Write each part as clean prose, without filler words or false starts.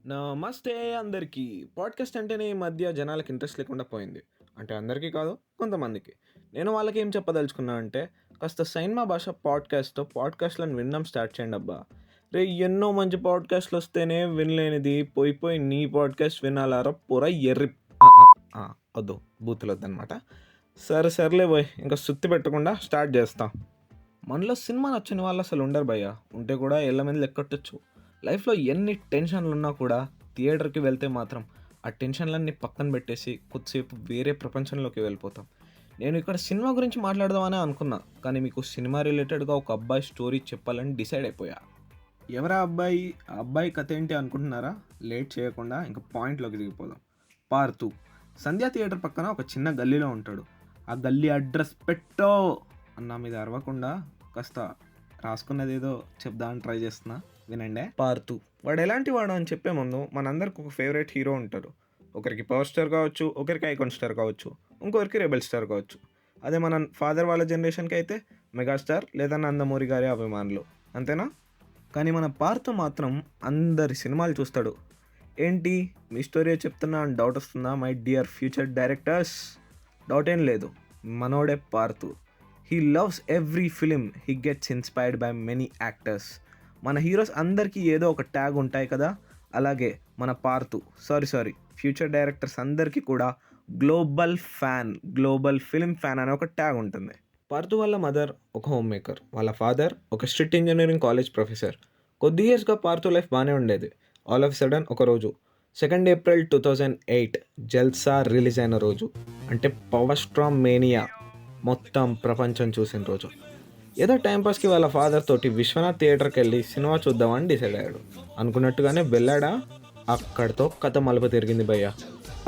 నమస్తే అందరికీ. పాడ్కాస్ట్ అంటేనే ఈ మధ్య జనాలకి ఇంట్రెస్ట్ లేకుండా పోయింది. అంటే అందరికీ కాదు, కొంతమందికి. నేను వాళ్ళకి ఏం చెప్పదలుచుకున్నా అంటే, కాస్త సైన్మా భాష పాడ్కాస్ట్‌తో పాడ్కాస్ట్‌లను వినడం స్టార్ట్ చేయండి అబ్బా. ఎన్నో మంచి పాడ్కాస్ట్‌లు వస్తేనే వినలేనిది పోయి పోయి నీ పాడ్కాస్ట్ వినాలారా పోరా ఎర్రి ఆ! ఆ! ఆ! వద్దు, బూతులొద్దనమాట. సరే సర్లే బోయ్, ఇంకా సుత్తి పెట్టకుండా స్టార్ట్ చేస్తా. మనలో సినిమా నచ్చని వాళ్ళు అసలు ఉండరు భయ్యా. ఉంటే కూడా ఏళ్ళ మీద లెక్కొట్టొచ్చు. లైఫ్‌లో ఎన్ని టెన్షన్‌లున్నా కూడా థియేటర్‌కి వెళ్తే మాత్రం ఆ టెన్షన్‌లన్నీ పక్కన పెట్టేసి కొద్దిసేపు వేరే ప్రపంచంలోకి వెళ్ళిపోతాం. నేను ఇక్కడ సినిమా గురించి మాట్లాడదామనే అనుకున్నా. కానీ మీకు సినిమా రిలేటెడ్‌గా ఒక అబ్బాయి స్టోరీ చెప్పాలని డిసైడ్ అయిపోయా. ఎవరా అబ్బాయి? ఆ అబ్బాయి కథ ఏంటి అనుకుంటున్నారా? లేట్ చేయకుండా ఇంక పాయింట్‌లోకి దిగిపోదాం. పార్తు సంధ్యా థియేటర్ పక్కన ఒక చిన్న గల్లీలో ఉంటాడు. ఆ గల్లీ అడ్రస్ పెట్టో అన్న మీద అరవకుండా కాస్త రాసుకున్నదేదో చెప్దామని ట్రై చేస్తున్నా, వినండే. పార్తు వాడు ఎలాంటి వాడు అని చెప్పే ముందు మనందరికి ఒక ఫేవరెట్ హీరో ఉంటారు. ఒకరికి పవర్ స్టార్ కావచ్చు, ఒకరికి ఐకాన్ స్టార్ కావచ్చు, ఇంకొకరికి రెబెల్ స్టార్ కావచ్చు. అదే మన ఫాదర్ వాళ్ళ జనరేషన్కి అయితే మెగాస్టార్ లేదా నందమూరి గారి అభిమానులు, అంతేనా? కానీ మన పార్తు మాత్రం అందరి సినిమాలు చూస్తాడు. ఏంటి మీ స్టోరీ చెప్తున్నా అని డౌట్ వస్తుందా my dear future directors? Doubt ఏం లేదు, మనోడే Parthu. He loves every film, he gets inspired by many actors. మన హీరోస్ అందరికీ ఏదో ఒక ట్యాగ్ ఉంటాయి కదా, అలాగే మన పార్తు సారీ ఫ్యూచర్ డైరెక్టర్స్ అందరికీ కూడా గ్లోబల్ ఫిలిం ఫ్యాన్ అనే ఒక ట్యాగ్ ఉంటుంది. పార్థు వాళ్ళ మదర్ ఒక హోమ్ మేకర్, వాళ్ళ ఫాదర్ ఒక స్ట్రిక్ట్ ఇంజనీరింగ్ కాలేజ్ ప్రొఫెసర్. కొద్ది ఇయర్స్గా పార్థు లైఫ్ బాగానే ఉండేది. ఆల్ ఆఫ్ సడన్ ఒకరోజు 2 ఏప్రిల్ 2008 జల్సా రిలీజ్ అయిన రోజు, అంటే పవర్ స్ట్రామ్ మేనియా మొత్తం ప్రపంచం చూసిన రోజు. ఏదో టైంపాస్కి వాళ్ళ ఫాదర్ తోటి విశ్వనాథ్ థియేటర్కి వెళ్ళి సినిమా చూద్దామని డిసైడ్ అయ్యాడు. అనుకున్నట్టుగానే వెళ్ళాడా, అక్కడితో కథ మలుపు తిరిగింది భయ్య.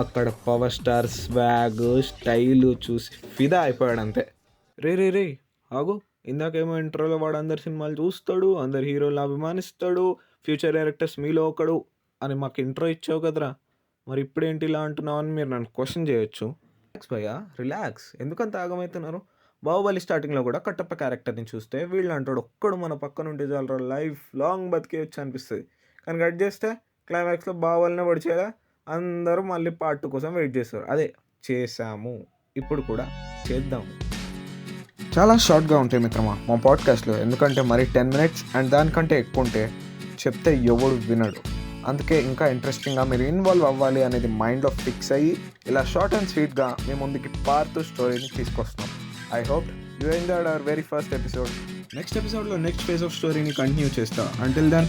అక్కడ పవర్ స్టార్ స్వాగ్ స్టైలు చూసి ఫిదా అయిపోయాడు అంతే. రే ఆగు, ఇందాకేమో ఇంట్రోలో వాడు అందరి సినిమాలు చూస్తాడు, అందరి హీరోలను అభిమానిస్తాడు, ఫ్యూచర్ డైరెక్టర్స్ మీలో ఒకడు అని మాకు ఇంట్రో ఇచ్చావు కదరా, మరి ఇప్పుడేంటి ఇలా అంటున్నావు అని మీరు నన్ను క్వశ్చన్ చేయొచ్చు. రిలాక్స్ భయ్యా, రిలాక్స్. ఎందుకంత ఆగమవుతున్నారు? బాహుబలి స్టార్టింగ్లో కూడా కట్టప్ప క్యారెక్టర్ని చూస్తే వీళ్ళు అంటాడు ఒక్కడు మన పక్కన ఉంటే చాలరా లైఫ్ లాంగ్ బతికేయచ్చు అనిపిస్తుంది. కానీ కట్ చేస్తే క్లైమాక్స్లో బాహుబలినే పడిచేలా అందరూ మళ్ళీ పార్ట్ 2 కోసం వెయిట్ చేస్తారు. అదే చేసాము, ఇప్పుడు కూడా చేద్దాము. చాలా షార్ట్గా ఉంటాయి మిత్రమా మా పాడ్కాస్ట్లో, ఎందుకంటే మరి 10 minutes అండ్ దానికంటే ఎక్కువ ఉంటే చెప్తే ఎవడు వినడు. అందుకే ఇంకా ఇంట్రెస్టింగ్గా మీరు ఇన్వాల్వ్ అవ్వాలి అనేది మైండ్లో ఫిక్స్ అయ్యి ఇలా షార్ట్ అండ్ స్వీట్గా మీ ముందుకి పార్తు స్టోరీని తీసుకొస్తున్నాం. I hope you enjoyed hour very first episode. Next ఎపిసోడ్లో నెక్స్ట్ ఫేజ్ ఆఫ్ స్టోరీని కంటిన్యూ చేస్తా. అంటిల్ దెన్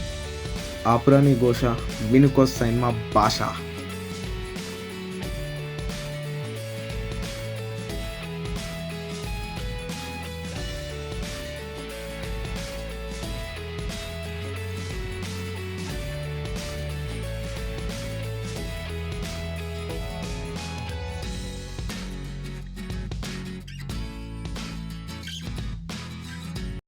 ఆపురాని ఘోష, వినుకో సైన్మా భాష.